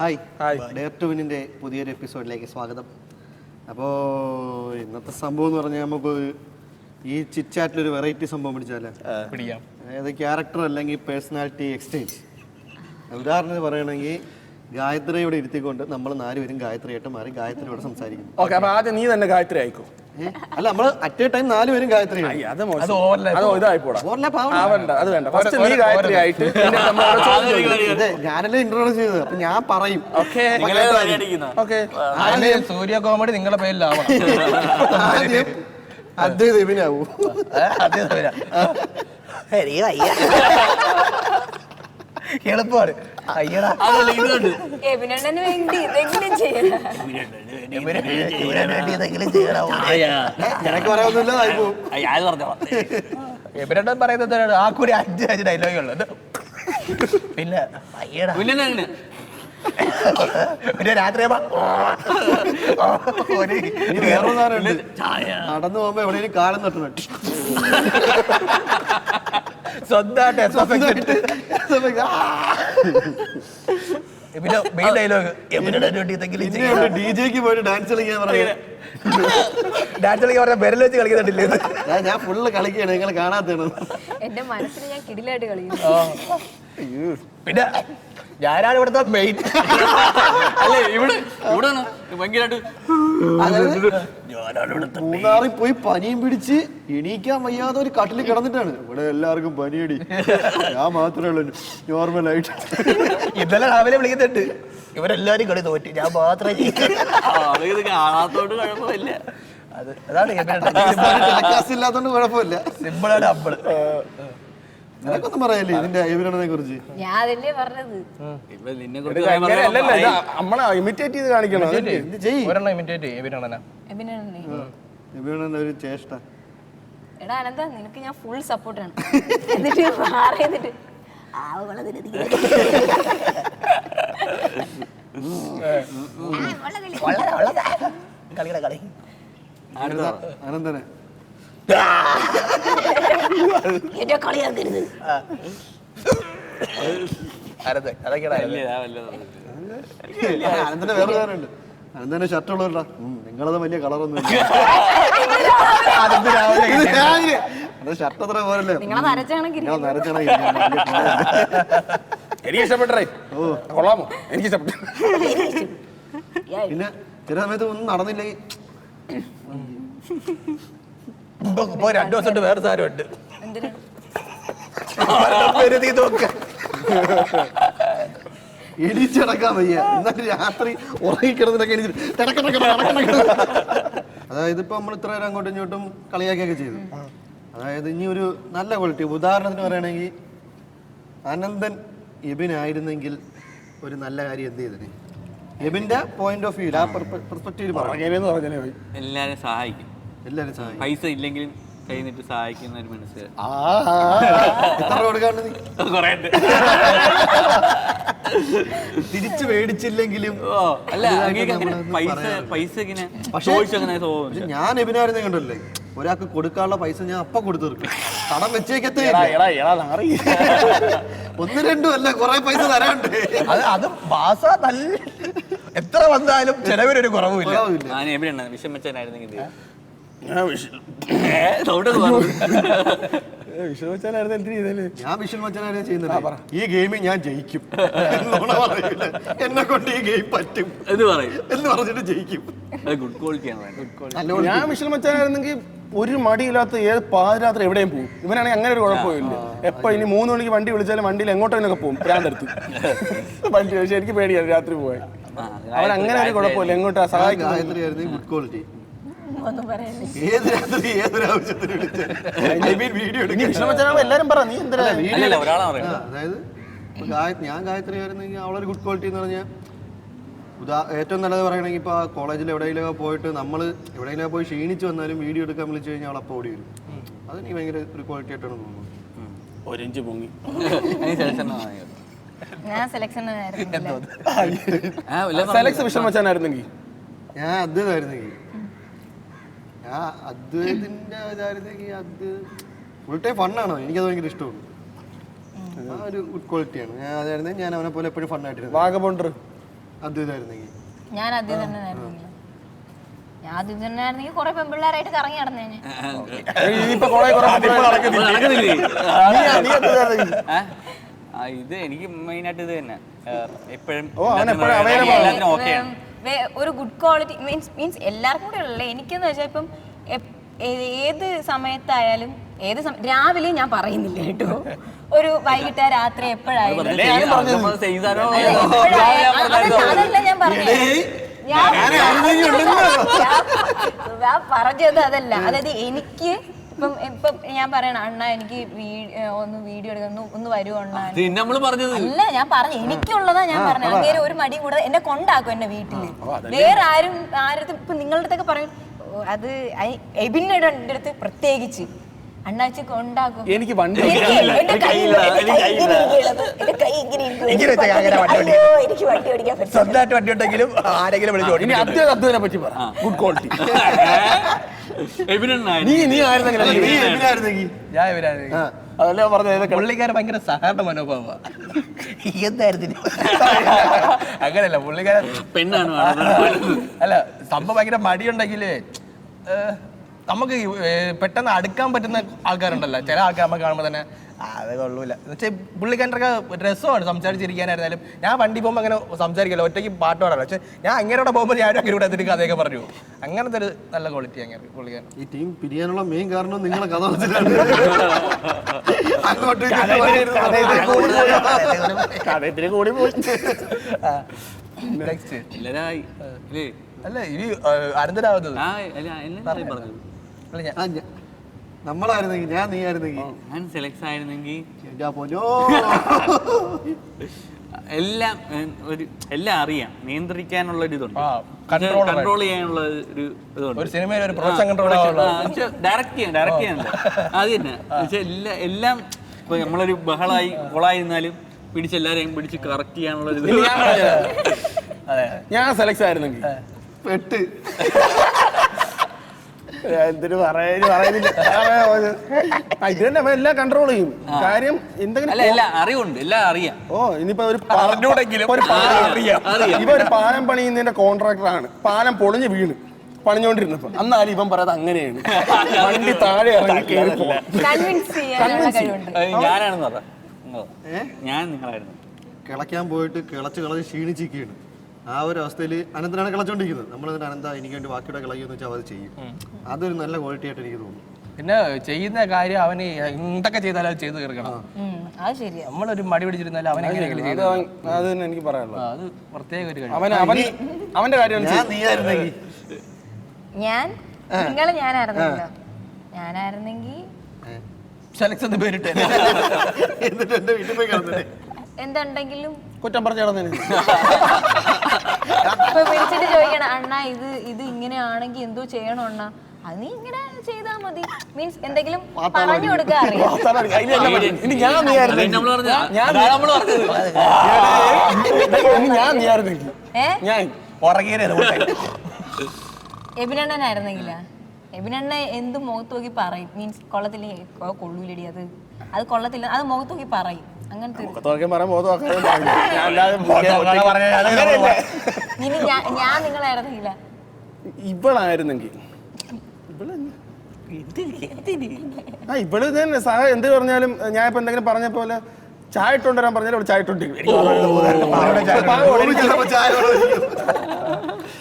Hi dare to വിന്നിൻ്റെ പുതിയൊരു എപ്പിസോഡിലേക്ക് സ്വാഗതം. അപ്പോൾ ഇന്നത്തെ സംഭവം എന്ന് പറഞ്ഞാൽ നമുക്ക് ഈ ചിറ്റ് ചാറ്റിലൊരു വെറൈറ്റി സംഭവം പിടിച്ചാലേ പിടിക്കാം. അതായത് ക്യാരക്ടർ അല്ലെങ്കിൽ പേഴ്സണാലിറ്റി എക്സ്ചേഞ്ച്. ഉദാഹരണത്തിന് പറയുകയാണെങ്കിൽ ഗായത്രിയോട് ഇരുത്തിക്കൊണ്ട് നമ്മൾ 4 പേരും ഗായത്രിയായിട്ട് മാറി ഗായത്രിയോട് സംസാരിക്കുന്നു. ഓക്കെ, അപ്പൊ ആദ്യം നീ തന്നെ ഗായത്രി ആയിക്കോ. അല്ല, നമ്മൾ അറ്റ് എ ടൈം 4 പേരും ഗായത്രി. ഞാനല്ലേ ഇൻട്രോഡ്യൂസ് ചെയ്തത്, അപ്പൊ ഞാൻ പറയും. സൂര്യ കോമഡി നിങ്ങളുടെ പേരിലാവണം. ആദ്യം അദ്വൈത് എബിനാവൂ. എളുപ്പമാണ്. അയ്യടാ നിനക്ക് പറയാവുന്നില്ല. എബിനേട്ടൻ പറയുന്നത് ആ കൂടി 5 ഡയലോഗുള്ളത്. പിന്നെ അയ്യടാ ഒരു രാത്രി നടന്നു പോകുമ്പോ എവിടെയും കാലം തട്ടണം. സ്വന്തമായിട്ട് പിന്നെ മെയിൻ ഡയലോഗ് ഡിജെക്ക് പോയിട്ട് ഡാൻസ് കളിക്കാൻ പറയാ. ഡാൻസ് കളിക്കാൻ പറഞ്ഞാൽ വിരൽ വെച്ച് കളിക്കുന്നുണ്ടില്ലേ? ഞാൻ ഫുള്ള് കളിക്കുകയാണ്, നിങ്ങൾ കാണാത്തതാണ്. എന്റെ മനസ്സിൽ ഞാൻ കിടിലായിട്ട് കളിക്കുന്നു. പിന്നെ ഞാനാണ് ഇവിടുത്തെ മെയിൻ. മൂന്നാറിൽ പോയി പനിയും പിടിച്ച് എണീക്കാൻ വയ്യാതെ ഒരു കട്ടിൽ കിടന്നിട്ടാണ്. ഇവിടെ എല്ലാവർക്കും പനിയടി, ഞാൻ മാത്രമേ ഉള്ളൂ നോർമലായിട്ട്. ഇന്നലെ രാവിലെ വിളിക്കുന്നുണ്ട്, ഇവരെല്ലാരും കളി തോറ്റി, ഞാൻ മാത്രമേ അതാണ് ഇല്ലാത്തോണ്ട് കുഴപ്പമില്ല. സിമ്പിളാണ് അമ്പിള്. നിനക്കൊന്നും പറയല്ലേ ഇതിന്റെ അഭിനയനെ കുറിച്ച്? ഞാൻ അതല്ലേ പറഞ്ഞത്. നമ്മളെ ഇമിറ്റേറ്റ് ചെയ്ത് കാണിക്കണം. ഒരു ചേഷ്ട. എടാ അനന്ത, നിനക്ക് ഞാൻ ഫുൾ സപ്പോർട്ടാണ്. എന്നിട്ട് മാറിയെന്നിട്ട് കളിയുടെ കളി അനന്തനെ കളിയാക്കരുത്. അനന്തനെ വേറെ കാര്യമുണ്ട്. അനന്തനെ ഷർട്ട് ഉള്ളവരുണ്ടാ, നിങ്ങളത് വലിയ കളറൊന്നും ഷർട്ട് അത്ര പോരല്ലേ. എനിക്ക് ഇഷ്ടപ്പെട്ടേ. കൊള്ളാമോ? എനിക്ക് ഇഷ്ടപ്പെട്ടു. പിന്നെ ചില സമയത്ത് ഒന്നും നടന്നില്ലെങ്കിൽ 2 ദിവസം വേറെ സാരമുണ്ട്. എണീച്ചടക്കാൻ വയ്യ, എന്നിട്ട് രാത്രി ഉറങ്ങിക്കിടന്നിട്ടൊക്കെ എണീച്ചിട്ട്. അതായത് ഇപ്പൊ നമ്മൾ ഇത്ര നേരം അങ്ങോട്ടും ഇങ്ങോട്ടും കളിയാക്കിയൊക്കെ ചെയ്തു. അതായത് ഇനി ഒരു നല്ല ക്വാളിറ്റി ഉദാഹരണത്തിന് പറയുകയാണെങ്കിൽ അനന്തൻ എബിനായിരുന്നെങ്കിൽ ഒരു നല്ല കാര്യം എന്ത് ചെയ്തേ? എബിന്റെ പോയിന്റ് ഓഫ് വ്യൂ, ആ പെർസ്പെക്റ്റീവ് എല്ലാരും സഹായിക്കും. പൈസ ഇല്ലെങ്കിലും കഴിഞ്ഞിട്ട് സഹായിക്കുന്ന ഒരു മനസ്സ് തിരിച്ചു മേടിച്ചില്ലെങ്കിലും. ഞാൻ എബിനായിരുന്നെ കണ്ടല്ലേ, ഒരാൾക്ക് കൊടുക്കാനുള്ള പൈസ ഞാൻ അപ്പ കൊടുത്തു തീർക്കും. കടം വെച്ചേക്കത്തേ 1-2 അല്ല, കുറെ പൈസ തരാണ്ട്. അത് മാസ നല്ല എത്ര വന്നാലും ചെലവിനൊരു കുറവില്ല. വിഷമിച്ചായിരുന്നെങ്കിൽ ഞാൻ വിഷൽ മച്ചനായിരുന്നു ചെയ്യുന്നത്. ഈ ഗെയിമിൽ ഞാൻ ജയിക്കും, എന്നെ കൊണ്ട് ഈ ഗെയിം പറ്റും എന്ന് പറഞ്ഞിട്ട് ജയിക്കും. ഗുഡ് ക്വാളിറ്റിയാണ്. ഞാൻ വിഷൽ മച്ചാനായിരുന്നെങ്കിൽ ഒരു മടിയില്ലാത്ത ഏത് പാതിരാത്രി എവിടെയും പോകും. ഇവനാണെങ്കിൽ അങ്ങനെ ഒരു കുഴപ്പമില്ല. എപ്പോ ഇനി 3 മണിക്ക് വണ്ടി വിളിച്ചാലും വണ്ടിയിൽ എങ്ങോട്ടൊക്കെ പോകും. ഭ്രാന്തെടുത്ത് വണ്ടി. പക്ഷെ എനിക്ക് പേടിയാണ് രാത്രി പോയാൽ. അവൻ അങ്ങനെ ഒരു കുഴപ്പമില്ല, എങ്ങോട്ടാ സഹായിക്കുന്നത്. Good quality. എല്ലാരും പറ, നീ എന്താ അതായത് ഞാൻ ഗായത്രി ആയിരുന്നെങ്കിൽ അവളൊരു ഗുഡ് ക്വാളിറ്റി എന്ന് പറഞ്ഞാൽ ഏറ്റവും നല്ലത് പറയണമെങ്കിൽ ഇപ്പൊ കോളേജിൽ എവിടെയെങ്കിലും പോയിട്ട് നമ്മൾ എവിടെയെങ്കിലും പോയി ക്ഷീണിച്ച് വന്നാലും വീഡിയോ എടുക്കാൻ വിളിച്ചു കഴിഞ്ഞാൽ അവൾ അപ്പോൾ ഓടി വരും. അതെനിക്ക് ഭയങ്കര ഒരു ക്വാളിറ്റി ആയിട്ടാണ് തോന്നുന്നത്. ഒരിഞ്ച് പൊങ്ങി സെലക്ഷൻ വിഷയം വെച്ചായിരുന്നെങ്കിൽ ഞാൻ അദ്വൈതായിരുന്നെങ്കിൽ അദ്വൈതിന്റെ ഇതായിരുന്നെങ്കിൽ അത് ഫുൾ ടൈം ഫണ്ണാണോ, എനിക്കത് ഭയങ്കര ഇഷ്ടമാണ്. ആ ഒരു ഗുഡ് ക്വാളിറ്റിയാണ്. ഞാൻ അതായിരുന്നു ഞാൻ അവനെ പോലെ എപ്പോഴും ഫണ്ണായിട്ടിരുന്നു. വാഗബോണ്ടർ അദ്വൈതായിരുന്നെങ്കിൽ ഞാൻ അദ്വൈതണ്ണനായിരുന്നെങ്കിൽ ഞാൻ അദ്വൈതണ്ണനായിരുന്നെങ്കിൽ കുറെ പെൺപിള്ളേരായിട്ട് കറങ്ങി നടന്നേനെ. നടക്കുന്നില്ലേ? ഇത് എനിക്ക് മെയിനായിട്ട് ഇത് തന്നെ എപ്പോഴും എല്ലാത്തിനും ഓക്കെയാണ്. ഒരു ഗുഡ് ക്വാളിറ്റി മീൻസ് എല്ലാവർക്കും കൂടെ ഉള്ളല്ലേ. എനിക്കെന്ന് വെച്ചാൽ ഇപ്പം ഏത് സമയത്തായാലും രാവിലെ ഞാൻ പറയുന്നില്ല കേട്ടോ, ഒരു വൈകിട്ട് രാത്രി എപ്പോഴായാലും അതല്ല ഞാൻ പറഞ്ഞത്. ഞാൻ പറഞ്ഞത് അതല്ല. അതായത് എനിക്ക് ഇപ്പം ഞാൻ പറയണ അണ്ണ എനിക്ക് ഒന്ന് വീഡിയോ എടുക്കാൻ ഒന്ന് വരുമോ അണ്ണ അല്ല ഞാൻ പറഞ്ഞു എനിക്കുള്ളതാ ഞാൻ പറഞ്ഞത്. അങ്ങനെ ഒരു മടിയും കൂടെ എന്നെ കൊണ്ടാക്കും എന്നെ വീട്ടില്. വേറെ ആരും ഇപ്പൊ നിങ്ങളുടെ അടുത്തൊക്കെ പറയും അത് എബിന്റെ അടുത്ത് പ്രത്യേകിച്ച് അണ്ണാച്ചി കൊണ്ടാക്കും. എനിക്ക് വണ്ടി എന്റെ കൈ എനിക്ക് വണ്ടി ഓടിക്കാൻ പറ്റും. സ്വന്തമായിട്ട് വണ്ടി ഉണ്ടെങ്കിലും ആരെങ്കിലും വിളിച്ചു ഇനി അദ്വൈതത്തിനെ പറ്റി പറ. ഗുഡ് ക്വാളിറ്റി നീ ആയിരുന്നെങ്കിൽ ഞാൻ ഇവരായിരുന്നു. അതല്ലേ പറഞ്ഞത്. പുള്ളിക്കാരൻ ഭയങ്കര സഹകരണ മനോഭാവ. എന്തായിരുന്നു അങ്ങനെയല്ല പുള്ളിക്കാരൻ പെണ്ണാണ്. അല്ല സംഭവം ഭയങ്കര മടിയുണ്ടെങ്കിലേ നമുക്ക് പെട്ടെന്ന് അടുക്കാൻ പറ്റുന്ന ആൾക്കാരുണ്ടല്ലോ. ചില ആൾക്കാർ നമുക്ക് കാണുമ്പോൾ തന്നെ അത് കൊള്ളൂല എന്ന് വെച്ചാൽ പുള്ളിക്കാരൻ്റെ രസമാണ് സംസാരിച്ചിരിക്കാനായിരുന്നാലും. ഞാൻ വണ്ടി പോകുമ്പോൾ അങ്ങനെ സംസാരിക്കല്ലോ, ഒറ്റയ്ക്ക് പാട്ട് പാടാറ്. പക്ഷെ ഞാൻ അങ്ങനെയോടെ പോകുമ്പോൾ ഞാനും അങ്ങനെ ഇവിടെ എത്തിയിട്ട് കഥയൊക്കെ പറഞ്ഞു. അങ്ങനത്തെ ഒരു നല്ല ക്വാളിറ്റി അങ്ങനെ പുള്ളിക്കാരൻ. ഈ ടീം പിരിയാനുള്ള മെയിൻ കാരണം നിങ്ങളെ കഥ കഥയത്തിന് കൂടി പോയി. അല്ല ഇനി അനന്തരാവുന്നത് നമ്മളായിരുന്നെങ്കിൽ ഞാൻ നീ ആയിരുന്നെങ്കിൽ ഞാൻ സെലക്ട് ആയിരുന്നെങ്കിൽ എല്ലാം അറിയാം. നിയന്ത്രിക്കാനുള്ള ഒരു ഇതുണ്ട്, കൺട്രോൾ ചെയ്യാനുള്ള ഒരു ഇതുണ്ട്. ഡയറക്റ്റ് ചെയ്യാൻ അത് തന്നെ. പക്ഷെ എല്ലാം ഇപ്പൊ നമ്മളൊരു ബഹളായി കൊളായിരുന്നാലും പിടിച്ചെല്ലാരെയും പിടിച്ച് കറക്റ്റ് ചെയ്യാനുള്ള ഒരു ഇത്. ഞാൻ സെലക്ട് ആയിരുന്നെങ്കിൽ പെട്ട് എന്തിനു പറയുന്നില്ല. ഇതിനെ എല്ലാം കൺട്രോൾ ചെയ്യും. കാര്യം എന്തെങ്കിലും എല്ലാം അറിവുണ്ട്, എല്ലാം അറിയാം. ഇനിയിപ്പോ ഒരു പാലം പണിയുന്നതിന്റെ കോൺട്രാക്ടറാണ്. പാലം പൊളിഞ്ഞ് വീണ് പണിഞ്ഞോണ്ടിരുന്നപ്പോ അന്നാലും ഇവൻ പറയാത് അങ്ങനെയാണ്. വണ്ടി താഴെ ഇറങ്ങി കയറി പോവാം. ഞാനാണെന്ന് പറഞ്ഞ ഞാൻ നിങ്ങളായിരുന്നു. കിളയ്ക്കാൻ പോയിട്ട് കിളച്ച് ക്ഷീണിച്ചിരിക്കുകയാണ്. ആ ഒരു അവസ്ഥയിൽ അനന്തനാണ് കിളച്ചോണ്ടിരിക്കുന്നത്. നമ്മളതിന് അനന്ത എനിക്ക് വേണ്ടി ബാക്കിയുടെ കിളകിയെന്ന് വെച്ചാൽ അത് ചെയ്യും. അതൊരു നല്ല ക്വാളിറ്റി ആയിട്ട് എനിക്ക് തോന്നുന്നു. പിന്നെ ചെയ്യുന്ന കാര്യം അവന് എന്തൊക്കെ ചെയ്താലും അത് ചെയ്ത് തീർക്കണം. നമ്മളൊരു മടി പിടിച്ചിരുന്നാലും അവൻ എങ്ങനെയെങ്കിലും അത് തന്നെ എനിക്ക് പറയാനുള്ളത്. അത് പ്രത്യേക ഒരു കാര്യം. അവന്റെ കാര്യം ഞാനായിരുന്നെങ്കിൽ സെലക്ഷൻ പേരിട്ട് എന്നിട്ട് എന്റെ വീട്ടിൽ പോയി കിടന്നിട്ടേ എന്തുണ്ടെങ്കിലും കുറ്റം പറഞ്ഞു കിടന്നേന്. ഇപ്പൊ വിളിച്ചിട്ട് ചോദിക്കണം അണ്ണാ ഇത് ഇങ്ങനെയാണെങ്കിൽ എന്തോ ചെയ്യണോ അണ്ണാ, അത് നീ ഇങ്ങനെ ചെയ്താ മതി. മീൻസ് എന്തെങ്കിലും പറഞ്ഞു കൊടുക്കാൻ എബിനണ്ണനായിരുന്നെങ്കിലാ എബിനണ്ണ എന്ത് മുഖത്ത് നോക്കി പറയും. മീൻസ് കൊള്ളത്തില്ലേ കൊള്ളൂലടി അത് കൊള്ളത്തില്ല അത് മുഖത്ത് നോക്കി പറയും. അങ്ങനത്തെ ഞാൻ നിങ്ങളായിരുന്നെങ്കില ഇവളായിരുന്നെങ്കിൽ ഇവള് തന്നെ സഹ എന്ത് പറഞ്ഞാലും ഞാൻ ഇപ്പൊ എന്തെങ്കിലും പറഞ്ഞ പോലെ ചായ ഇട്ടുകൊണ്ടുവരാൻ പറഞ്ഞാൽ അവള് ചായ ഇട്ടുണ്ട്.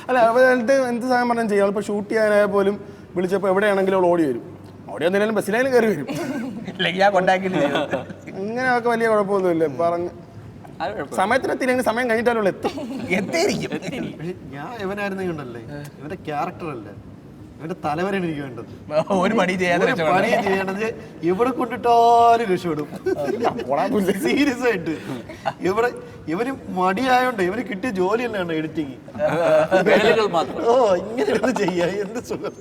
അല്ല അവൾ എന്ത് സാധനം പറഞ്ഞാൽ ചെയ്യും. അവളിപ്പോ ഷൂട്ട് ചെയ്യാനായ പോലും വിളിച്ചപ്പോ എവിടെയാണെങ്കിലും അവൾ ഓടി വരും. ഓടി വന്നില്ലെങ്കിലും ബസ്സിലായാലും കയറി വരും. ഇങ്ങനെയൊക്കെ വലിയ കുഴപ്പമൊന്നുമില്ല. പറഞ്ഞ് സമയത്തിനെത്തില്ലെങ്കിൽ സമയം കഴിഞ്ഞിട്ടാലും എത്തിയിരിക്കും. ഞാൻ ഇവനായിരുന്നെങ്കിൽ ഉണ്ടല്ലേ, ഇവന്റെ ക്യാരക്ടർ അല്ല ഇവന്റെ തലവരാണ് എനിക്ക് വേണ്ടത്. ഒരു പണി ചെയ്യേണ്ടത് ഇവിടെ കൊണ്ടിട്ടാലും രക്ഷപ്പെടും. സീരിയസ് ആയിട്ട് ഇവന് മടിയായോണ്ട് ഇവന് കിട്ടിയ ജോലി തന്നെയാണ് എഡിറ്റിങ്. ഇങ്ങനെ ചെയ്യാ എന്ത് സുഖം.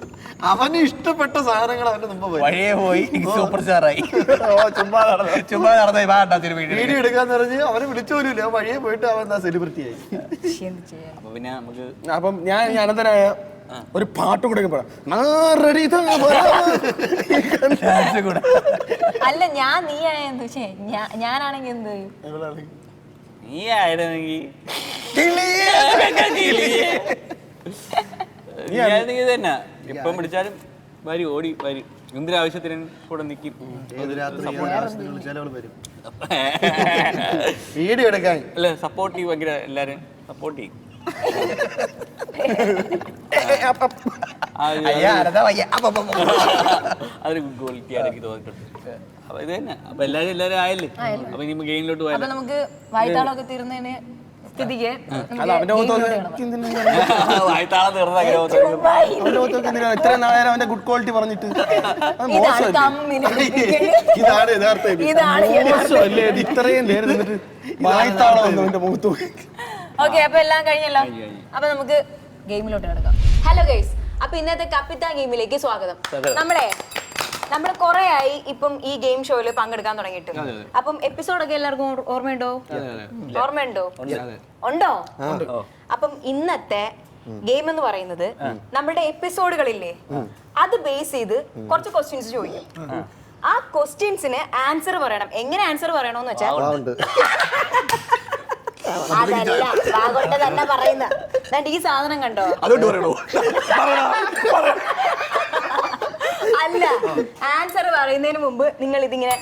അവന് ഇഷ്ടപ്പെട്ട സാധനങ്ങൾ അവന്റെ മുമ്പ് പോയി സൂപ്പർ സ്റ്റാറായി ചുമ്മാ വീഡിയോ എടുക്കാന്ന് പറഞ്ഞ് അവനെ വിളിച്ചു പോലും വഴിയെ പോയിട്ട് അവൻ എന്താ സെലിബ്രിറ്റി ആയി. അപ്പം ഞാൻ അനന്തനായ ഒരു പാട്ട് കൂടെ അല്ല ഞാൻ നീ ആയെന്ത് ഞാനാണെങ്കിൽ എന്ത് നീ ആയിരുന്നെങ്കിൽ ഇത് തന്നെ ഇപ്പം പിടിച്ചാലും വരും, ഓടി വരും. എന്തൊരാവശ്യത്തിന് കൂടെ നിൽക്കും. ഏത് രാത്രി വിളിച്ചാലും അവള് വരും വീഡിയോ എടുക്കാൻ. അല്ല സപ്പോർട്ട് ചെയ്യും, ഭയങ്കര എല്ലാരും സപ്പോർട്ട് ചെയ്യും. അതൊരു ഗുഡ് ക്വാളിറ്റി ആണ് എനിക്ക് തോന്നിയിട്ടുണ്ട്. അപ്പൊ ഇത് തന്നെ. അപ്പൊ എല്ലാരും ആയല്ലേ. അപ്പൊ ഇനി ഗെയിമിലോട്ട് പോയാലോ. അപ്പൊ നമുക്ക് വായ്ത്താളൊക്കെ തീർന്നതിന് സ്ഥിതിക്ക് വായ്ത്താളം തീർന്ന ഇത്രയും നാളെ അവന്റെ ഗുഡ് ക്വാളിറ്റി പറഞ്ഞിട്ട് ഇതാണ് കമ്പനി. ഇതാണ് യഥാർത്ഥ ഇതാണ് മോശമല്ലേ ഇത്രയും നേരം നിന്നിട്ട് വായ്ത്താളം വന്നു അവന്റെ മുഖത്ത്. ഓക്കെ, അപ്പൊ എല്ലാം കഴിഞ്ഞല്ലോ. അപ്പൊ നമുക്ക് ഗെയിമിലോട്ട് കിടക്കാം. ഹലോ ഗൈസ്, അപ്പൊ ഇന്നത്തെ കപ്പിത്താൻ ഗെയിമിലേക്ക് സ്വാഗതം. നമ്മൾ കുറെ ആയി ഇപ്പം ഈ ഗെയിം ഷോയിൽ പങ്കെടുക്കാൻ തുടങ്ങിയിട്ട്. അപ്പം എപ്പിസോഡൊക്കെ എല്ലാവർക്കും ഓർമ്മയുണ്ടോ? ഉണ്ടോ? അപ്പം ഇന്നത്തെ ഗെയിം എന്ന് പറയുന്നത് നമ്മുടെ എപ്പിസോഡുകളില്ലേ, അത് ബേസ് ചെയ്ത് കുറച്ച് ക്വസ്റ്റ്യൻസ് ചോദിക്കും. ആ ക്വസ്റ്റ്യൻസിന് ആൻസർ പറയണം. എങ്ങനെ ആൻസർ പറയണോന്ന് വെച്ചാൽ അതല്ല, വാഗോട്ട് തന്നെ പറയുന്ന ഈ സാധനം കണ്ടോ? അല്ല, ആൻസർ പറയുന്നതിന് മുമ്പ് നിങ്ങൾ ഇതിങ്ങനെ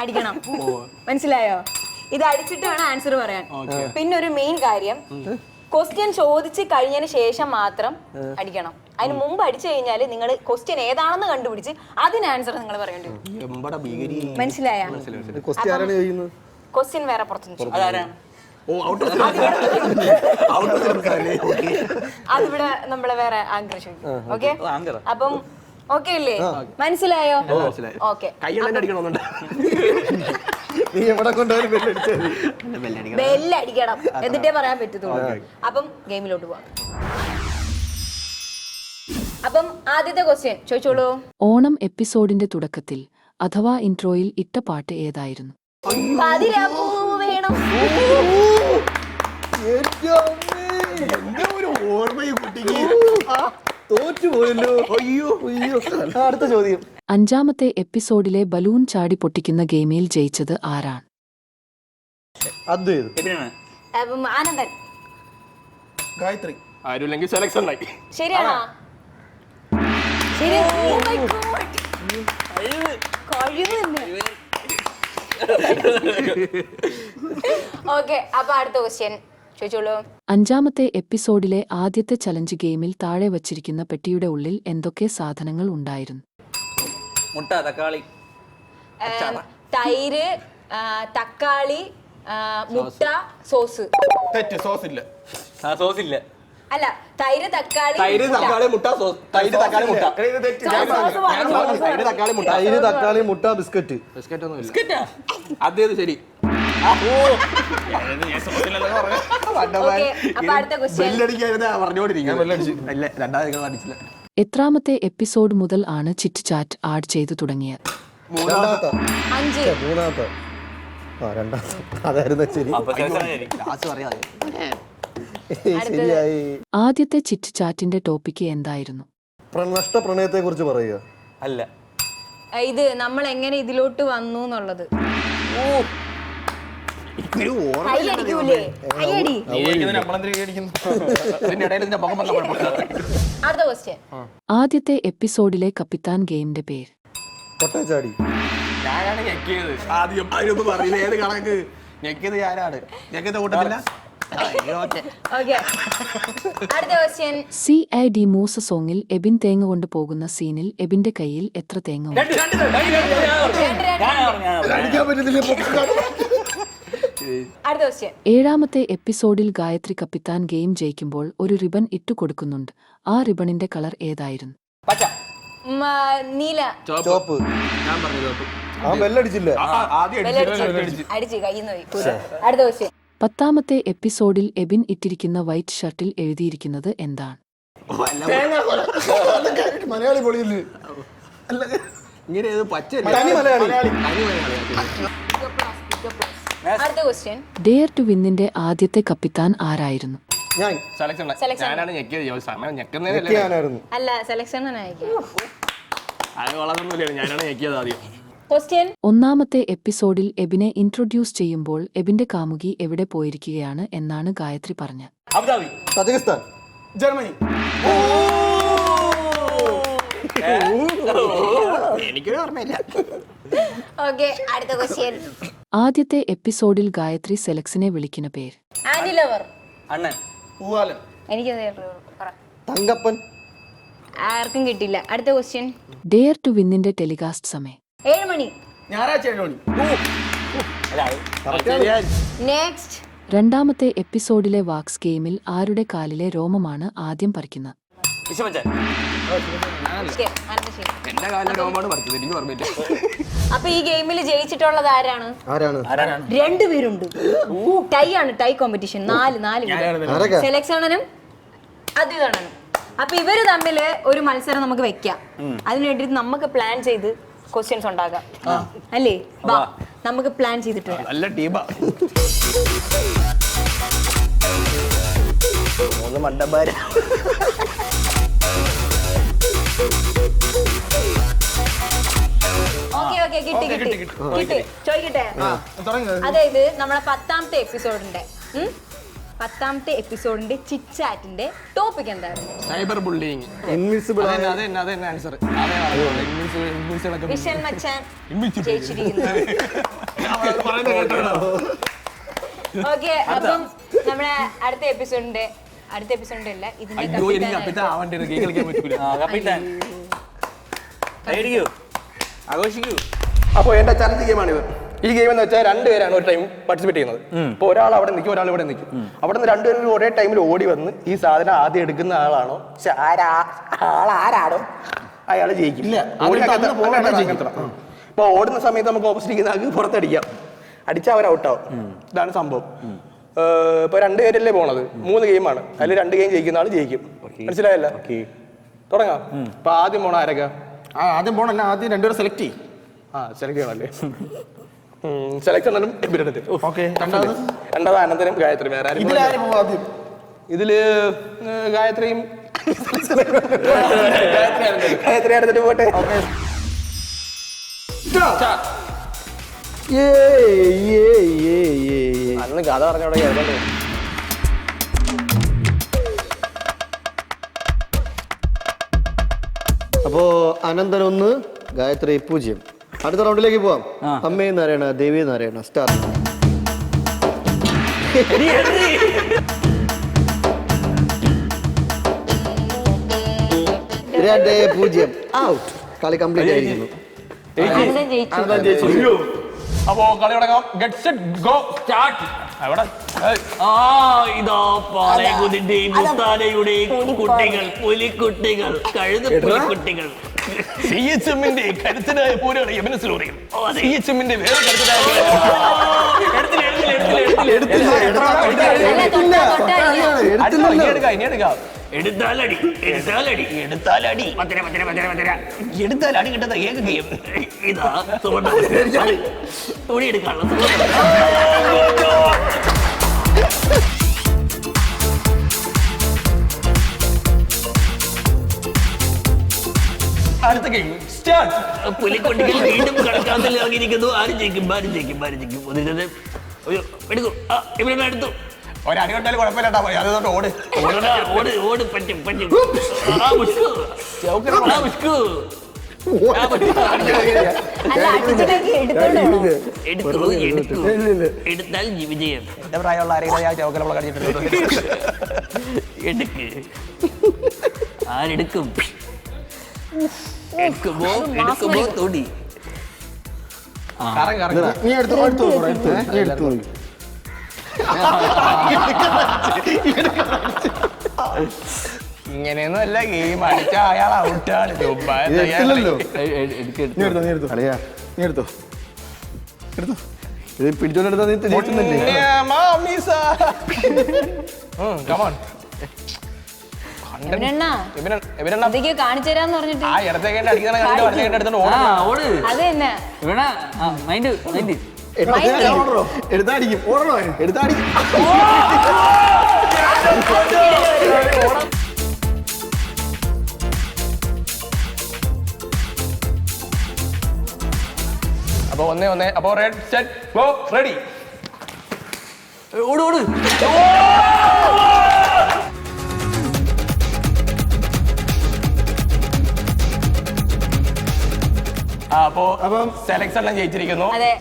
അടിക്കണം. മനസ്സിലായോ? ഇത് അടിച്ചിട്ട് വേണം ആൻസർ പറയാൻ. പിന്നെ ഒരു മെയിൻ കാര്യം, ക്വസ്റ്റ്യൻ ചോദിച്ച് കഴിഞ്ഞതിന് ശേഷം മാത്രം അടിക്കണം. അതിന് മുമ്പ് അടിച്ചു കഴിഞ്ഞാൽ നിങ്ങൾ ക്വസ്റ്റ്യൻ ഏതാണെന്ന് കണ്ടുപിടിച്ച് അതിന് ആൻസർ നിങ്ങൾ പറയേണ്ടി വരും. മനസ്സിലായോ? ക്വസ്റ്റ്യൻ വേറെ പുറത്തുനിന്ന് അതിവിടെ നമ്മളെ വേറെ ആങ്കർ ചോദിക്കും. ഓക്കെ, അപ്പം ഓക്കെ അല്ലേ? മനസ്സിലായോ? ഓക്കെ, ബെല്ലടിക്കണം എന്നിട്ടേ പറയാൻ പറ്റത്തുള്ളൂ. അപ്പം ഗെയിമിലോട്ട് പോവാം. അപ്പം ആദ്യത്തെ ക്വസ്റ്റ്യൻ ചോദിച്ചോളൂ. ഓണം എപ്പിസോഡിന്റെ തുടക്കത്തിൽ അഥവാ ഇൻട്രോയിൽ ഇട്ട പാട്ട് ഏതായിരുന്നു? പതിരാപ്പൂ വേണം. തോറ്റുപോയല്ലോ. അയ്യോ അയ്യോ. അടുത്ത ചോദ്യം. അഞ്ചാമത്തെ എപ്പിസോഡിലെ ബലൂൺ ചാടി പൊട്ടിക്കുന്ന ഗെയിമിൽ ജയിച്ചത് ആരാണ്? അപ്പം ആനന്ദൻ. ഗായത്രി ആരുമില്ലെങ്കിൽ സെലക്ഷൻ ആയി. ശരിയാണോ? ശരി. Oh my God. കഴിവ് തന്നെ. ഓക്കെ, അപ്പൊ അടുത്ത ക്വസ്റ്റ്യൻ ചോദിച്ചോളൂ. അഞ്ചാമത്തെ എപ്പിസോഡിലെ ആദ്യത്തെ ചലഞ്ച് ഗെയിമിൽ താഴെ വച്ചിരിക്കുന്ന പെട്ടിയുടെ ഉള്ളിൽ എന്തൊക്കെ സാധനങ്ങൾ ഉണ്ടായിരുന്നു? മുട്ട, തക്കാളി, തൈര്, തക്കാളി, മുട്ട, സോസ്. തെറ്റ്, സോസ് ഇല്ല. സോസ് ഇല്ല. അല്ല, തൈര്, തക്കാളി, മുട്ട, സോസ്. തൈര്, തക്കാളി, മുട്ട. തൈര്, തക്കാളി, മുട്ട, ബിസ്ക്കറ്റ്. അതേത് ശരി. എത്രാമത്തെ എപ്പിസോഡ് മുതൽ ആണ് ചിറ്റ് ചാറ്റ് ആഡ് ചെയ്തു തുടങ്ങിയത്? മൂന്നാമത്തെ. 5. രണ്ടാമത്തെ. അതായിരുന്നു ശരി. ശരിയായി. ആദ്യത്തെ ചിറ്റ് ചാറ്റിന്റെ ടോപ്പിക്ക് എന്തായിരുന്നു? നഷ്ട പ്രണയത്തെ കുറിച്ച് പറയുക. അല്ല, ഇത് നമ്മൾ എങ്ങനെ ഇതിലോട്ട് വന്നു എന്നുള്ളത്. കൈയടിക്കൂലേ? കൈയടി. അടുത്ത ക്വസ്റ്റ്യൻ. ആദ്യത്തെ എപ്പിസോഡിലെ കപ്പിത്താൻ ഗെയിമിന്റെ പേര്? കൊട്ടച്ചാടി. ഞാനാണ് ഞെക്കിയത് ആദ്യം. അതിനൊന്നും പറയുന്നത് ഏത് കണക്ക് ഞെക്കിയത് ഞാനാണ്. ഞെക്കിയത് കൂട്ടത്തില്ല. ഓക്കെ, അടുത്ത ക്വസ്റ്റ്യൻ. CID മൂസ സോങ്ങിൽ എബിൻ തേങ്ങ കൊണ്ട് പോകുന്ന സീനിൽ എബിന്റെ കയ്യിൽ എത്ര തേങ്ങ ഉണ്ട്? അടുത്ത ക്വസ്റ്റ്യൻ. ഏഴാമത്തെ എപ്പിസോഡിൽ ഗായത്രി കപ്പിത്താൻ ഗെയിം ജയിക്കുമ്പോൾ ഒരു റിബൺ ഇട്ടുകൊടുക്കുന്നുണ്ട്. ആ റിബണിന്റെ കളർ ഏതായിരുന്നു? നീല. ചോപ്പ്. ആ ബെല്ലടിച്ചില്ല. അടിച്ച് കയ്യിൽ നിന്ന് പോയി. അടുത്ത ക്വസ്റ്റ്യൻ. 10ാമത്തെ എപ്പിസോഡിൽ എബിൻ ഇട്ടിരിക്കുന്ന വൈറ്റ് ഷർട്ടിൽ എഴുതിയിരിക്കുന്നത് എന്താണ്? മലയാളി പൊളിയില്ലേ? ഇങ്ങനെ പച്ച മലയാളി. അടുത്ത ക്വസ്റ്റ്യൻ. ഡെയർ ടു വിന്നിന്റെ ആദ്യത്തെ കപ്പിത്താൻ ആരായിരുന്നു? ഞാൻ. ഞാനാണ് ഞെക്കിയത്. സമയം ഞെക്കുന്നതിനല്ലേ. ഞെക്കിയാനായിരുന്നു. അല്ല, സെലക്ഷൻ തന്നെ അയക്കാം. അത് വളർന്നൊന്നുമില്ല. ഞാനാണ് ഞെക്കിയത് ആദ്യം. ക്വസ്റ്റ്യൻ. ഒന്നാമത്തെ എപ്പിസോഡിൽ എബിനെ ഇൻട്രൊഡ്യൂസ് ചെയ്യുമ്പോൾ എബിന്റെ കാമുകി എവിടെ പോയിരിക്കുകയാണ് എന്നാണ് ഗായത്രി പറഞ്ഞത്. Abu Dhabi, Tajikistan, Germany. എനിക്കൊരു ഓർമ്മയില്ല. ഓക്കെ, അടുത്ത ക്വസ്റ്റ്യൻ. ആദ്യത്തെ എപ്പിസോഡിൽ ഗായത്രി സെലക്സിനെ വിളിക്കുന്ന പേര്. Aunty lover. അണ്ണൻ, പൂവാലൻ. എനിക്കത് പറ. തങ്കപ്പൻ. ആർക്കും കിട്ടില്ല. അടുത്ത ക്വസ്റ്റ്യൻ. ഡെയർ ടു വിന്നിന്റെ ടെലികാസ്റ്റ് സമയം 7 മണി. ഞായറാഴ്ച 7 മണി. നെക്സ്റ്റ്. രണ്ടാമത്തെ എപ്പിസോഡിലെ വാക്സ് ഗെയിമിൽ ആരുടെ കാലിലെ രോമമാണ് ആദ്യം പറിക്കുന്നത്? വിഷമച്ചാൻ. എന്റെ കാലിലെ രോമാണ് പറിച്ചത്, എനിക്ക് ഓർമ്മയില്ല. അപ്പൊ ഈ ഗെയിമിൽ ജയിച്ചിട്ടുള്ളത് ആരാണ്? ആരാണ്? രണ്ടുപേരുണ്ട്. ടൈ ആണ്, ടൈ കോമ്പറ്റീഷൻ. 4 ആരൊക്കെ? സെലക്ഷനും അദ്വിതണ്ണനും. അപ്പൊ ഇവര് തമ്മിൽ ഒരു മത്സരം നമുക്ക് വെക്കാം. അതിനു വേണ്ടിട്ട് നമുക്ക് പ്ലാൻ ചെയ്ത് ക്വസ്റ്റ്യൻസ് ഉണ്ടാക്കാം അല്ലേ? വാ, നമുക്ക് പ്ലാൻ ചെയ്തിട്ട് വരാം. നല്ല ടീമാ. മൂന്ന് മണ്ടന്മാര്. ഓക്കെ, കിട്ടി. ചോദിക്കട്ടെ? അതായത് നമ്മളെ 10ാമത്തെ എപ്പിസോഡിന്റെ ചിറ്റ്ചാറ്റിന്റെ ടോപ്പിക് എന്തായിരുന്നു? Cyber bullying. ഇൻവിസിബിൾ. അതന്നെ ആൻസർ. വിഷൻ മച്ചാൻ ജയിച്ചിരിക്കുന്നു. ഓക്കെ, അപ്പം നമ്മുടെ അടുത്ത എപ്പിസോഡിന്റെ അല്ല ഇതിന്റെ കപ്പിത്താൻ ആവണ്ടേ, ഗെയിം കളിക്കാൻ പറ്റൂല. കപ്പിത്താൻ കൈയടിക്കൂ, ആഘോഷിക്കൂ. അപ്പോൾ എന്റെ ചലഞ്ച് ഗെയിമാണിത്. ഈ ഗെയിം എന്ന് വെച്ചാൽ രണ്ടുപേരാണ് ഒരു ടൈം പാർട്ടിസിപ്പേറ്റ് ചെയ്യുന്നത്. ഇപ്പോൾ ഒരാൾ അവിടെ നിൽക്കും, ഒരാൾ ഇവിടെ നിൽക്കും. അവിടെ നിന്ന് രണ്ടുപേരും ഒരേ ടൈമിൽ ഓടി വന്ന് ഈ സാധനം ആദ്യം എടുക്കുന്ന ആളാണോ ആരാണോ അയാൾ ജയിക്കും. ഇപ്പോൾ ഓടുന്ന സമയത്ത് നമുക്ക് ഓപ്പോസിറ്റ് ഇരിക്കുന്ന ആൾക്ക് പുറത്തടിക്കാം, അടിച്ചാൽ അവർ ഔട്ടാവും. ഇതാണ് സംഭവം. ഇപ്പൊ രണ്ടുപേരല്ലേ പോണത്, 3 ഗെയിമാണ്. അതിൽ 2 ഗെയിം ജയിക്കുന്ന ആൾ ജയിക്കും. മനസ്സിലായല്ല? തുടങ്ങാം. ഇപ്പൊ ആദ്യം പോണ ആരൊക്കെ? ആദ്യം പോണല്ല, ആദ്യം രണ്ടുപേരെ സെലക്ട് ചെയ്യും. സെലക്ട് ചെയ്യണല്ലേ? സെലക്ട് എന്നാലും എബിരെടുത്ത്. ഓക്കെ. രണ്ടാമത് അനന്തരം ഗായത്രി. വേറെ ആരും ആദ്യം ഇതില് ഗായത്രിയും ഗായത്രി എടുത്തിട്ട് പോട്ടെ. അന്ന് കഥ പറഞ്ഞോടെ കേൾക്കണ്ടേ. അപ്പോ അനന്തൻ 1, ഗായത്രി 0. അടുത്ത റൗണ്ടിലേക്ക് പോവാം. അമ്മേ നാരായണ, ദേവി നാരായണ. സ്റ്റാർട്ട്. 2-0. ഔട്ട്. കളി കംപ്ലീറ്റ് ആയിരിക്കുന്നു. അപ്പോ കളി തുടങ്ങാം. Get set go start. അവിടെ ഇതാ പാളയകുതിന്റെയും മുത്താനയുടെയും കുട്ടികൾ, പുലിക്കുട്ടികൾ, കഴുതപ്പുലിക്കുട്ടികൾ. CHM-ന്റെ കരുത്തനായ പോരാണ് എബിനസിലൂടെയും. CHM-ന്റെ വേറെ കരുത്തനായ എടുത്താലടി കിട്ടുന്ന ഏക ഗെയിം ഇതാ. തുണി എടുക്കാനുള്ള അടുത്ത ഗെയിം സ്റ്റാർട്ട്. പുലിക്കുട്ടികൾ വീണ്ടും കളിക്കാത്തിൽ ഇറങ്ങിയിരിക്കുന്നു. ആരും ജയിക്കും. എടുക്കൂ, ഇവിടെ എടുത്തു. ഒരടി കൊണ്ടാലും കുഴപ്പമില്ലാട്ടാ. അതുകൊണ്ട് ഓട് പറ്റും. എടുത്താൽ വിജയം. എന്റെ പ്രായമുള്ള ആരെങ്കിലും ഞാൻ ചൗക്കലപ്പുള്ള കടിച്ചിട്ടുണ്ട്. ആരെടുക്കും? എടുക്കുമ്പോ തൊടി. നീ എടുത്തു. ഇങ്ങനെയൊന്നും അല്ല ഗെയിം. അടിച്ച അയാൾ ഔട്ടാണ്. ഇത് പിടിച്ചോണ്ടെടുത്താ നീ ജയിക്കുന്നില്ലേ? കാണിച്ചു തരാന്ന് പറഞ്ഞിട്ട് ആ ഇടത്തേക്ക് അടിക്കുന്ന എടുത്തോണ്ട് ഓട്. അത് തന്നെ ഇവിടെ മൈൻഡ് എടുത്താടിക്കും. ഓടണോ? എടുത്താടിക്കും. അപ്പോൾ 1-1. അപ്പോൾ റെഡ് സെറ്റ് ഗോ റെഡി. ഓട് ഓട്. അപ്പം സെലക്ഷൻ എല്ലാം ജയിച്ചിരിക്കുന്നു. അതെ.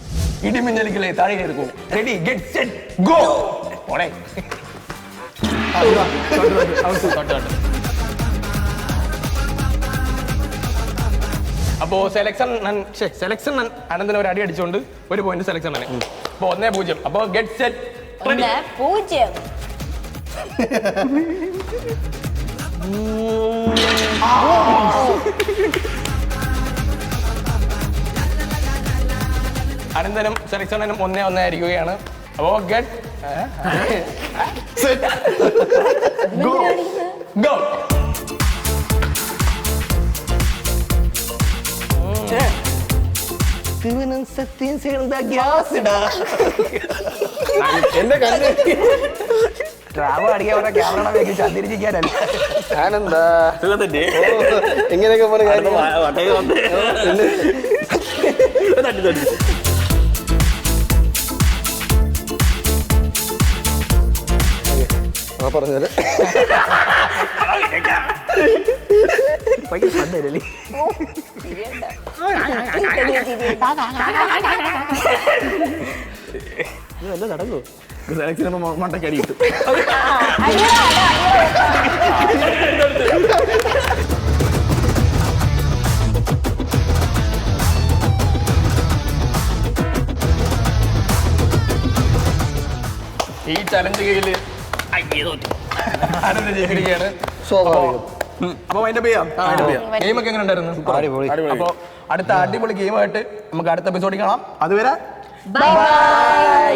ഇടിമിന്നലിക്കലേ താഴെ ഇരിക്കും. Ready get set go. ഓടേ. അപ്പോ സെലക്ഷൻ അനന്തന് ഒരു അടി അടിച്ചുകൊണ്ട് 1 പോയിന്റ് സെലക്ഷൻ ആണ്. അപ്പൊ 1-0. അപ്പൊ ഗെറ്റ് സെറ്റ് 1-0. അനന്തനും സെലക്ഷനും 1-1 ആയിരിക്കുകയാണ്. അപ്പോ ഗെറ്റ് ഗോ ഗോ. സത്യം ഗ്യാസ് എന്റെ കണ്ണ് ട്രാവൽ അടിക്കാൻ ക്യാമറ വെച്ച് ചന്തിരിക്കാനല്ല. ഞാനെന്താ എങ്ങനെയൊക്കെ പറഞ്ഞ കാര്യം പറഞ്ഞാല് നടക്കൂ. സെലക്ഷൻ മണ്ടക്കടി കിട്ടും. ഈ ചലഞ്ച് കയ്യില് ആനന്ദ് ജയിച്ചിരിക്കുകയാണ്. അപ്പൊ അതിന്റെ ഗെയിം ഒക്കെ എങ്ങനെ ഉണ്ടായിരുന്നു? അപ്പൊ അടുത്ത അടിപൊളി ഗെയിമായിട്ട് നമുക്ക് അടുത്ത എപ്പിസോഡിൽ കാണാം. അതുവരെ ബൈ.